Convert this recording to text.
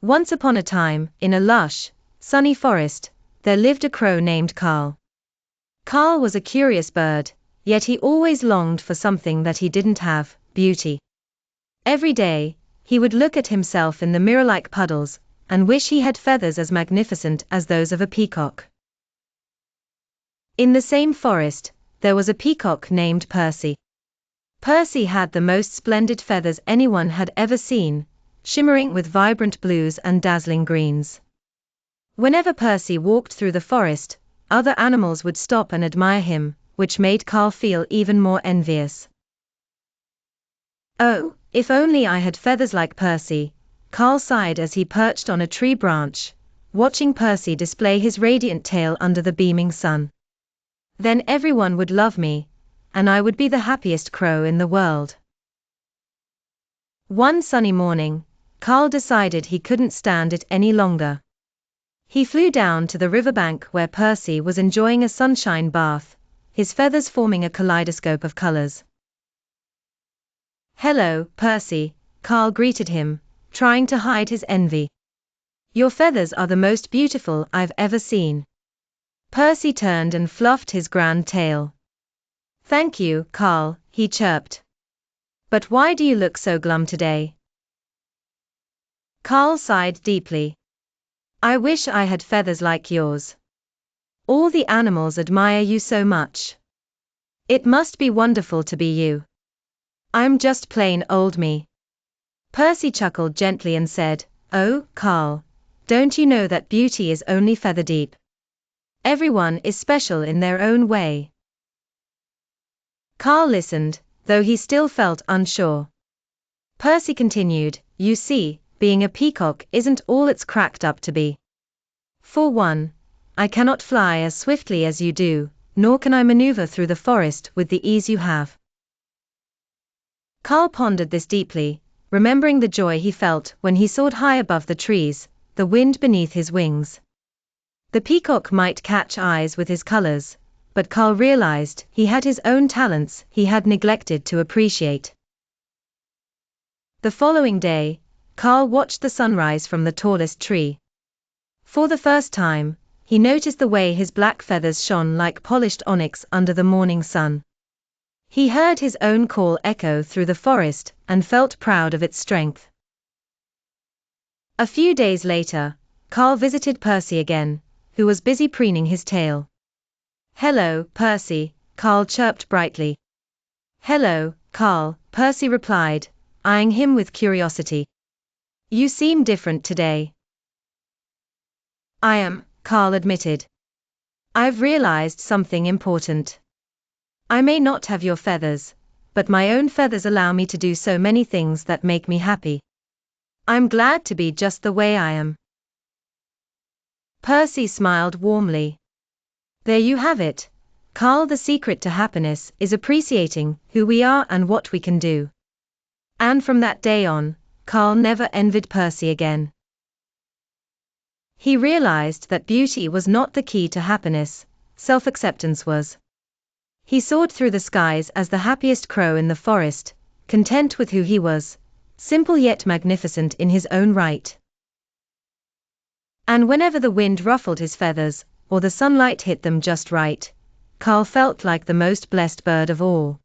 Once upon a time, in a lush, sunny forest, there lived a crow named Carl. Carl was a curious bird, yet he always longed for something that he didn't have, beauty. Every day, he would look at himself in the mirror like puddles, and wish he had feathers as magnificent as those of a peacock. In the same forest, there was a peacock named Percy. Percy had the most splendid feathers anyone had ever seen, shimmering with vibrant blues and dazzling greens. Whenever Percy walked through the forest, other animals would stop and admire him, which made Carl feel even more envious. Oh, if only I had feathers like Percy, Carl sighed as he perched on a tree branch, watching Percy display his radiant tail under the beaming sun. Then everyone would love me, and I would be the happiest crow in the world. One sunny morning, Carl decided he couldn't stand it any longer. He flew down to the riverbank where Percy was enjoying a sunshine bath, his feathers forming a kaleidoscope of colors. "Hello, Percy," Carl greeted him, trying to hide his envy. "Your feathers are the most beautiful I've ever seen." Percy turned and fluffed his grand tail. "Thank you, Carl," he chirped. "But why do you look so glum today?" Carl sighed deeply. "I wish I had feathers like yours. All the animals admire you so much. It must be wonderful to be you. I'm just plain old me." Percy chuckled gently and said, "Oh, Carl, don't you know that beauty is only feather deep? Everyone is special in their own way." Carl listened, though he still felt unsure. Percy continued, "You see, being a peacock isn't all it's cracked up to be. For one, I cannot fly as swiftly as you do, nor can I maneuver through the forest with the ease you have." Carl pondered this deeply, remembering the joy he felt when he soared high above the trees, the wind beneath his wings. The peacock might catch eyes with his colors, but Carl realized he had his own talents he had neglected to appreciate. The following day, Carl watched the sunrise from the tallest tree. For the first time, he noticed the way his black feathers shone like polished onyx under the morning sun. He heard his own call echo through the forest and felt proud of its strength. A few days later, Carl visited Percy again, who was busy preening his tail. "Hello, Percy," Carl chirped brightly. "Hello, Carl," Percy replied, eyeing him with curiosity. "You seem different today." "I am," Carl admitted. "I've realized something important. I may not have your feathers, but my own feathers allow me to do so many things that make me happy. I'm glad to be just the way I am." Percy smiled warmly. "There you have it, Carl. The secret to happiness is appreciating who we are and what we can do." And from that day on, Carl never envied Percy again. He realized that beauty was not the key to happiness, self-acceptance was. He soared through the skies as the happiest crow in the forest, content with who he was, simple yet magnificent in his own right. And whenever the wind ruffled his feathers, or the sunlight hit them just right, Carl felt like the most blessed bird of all.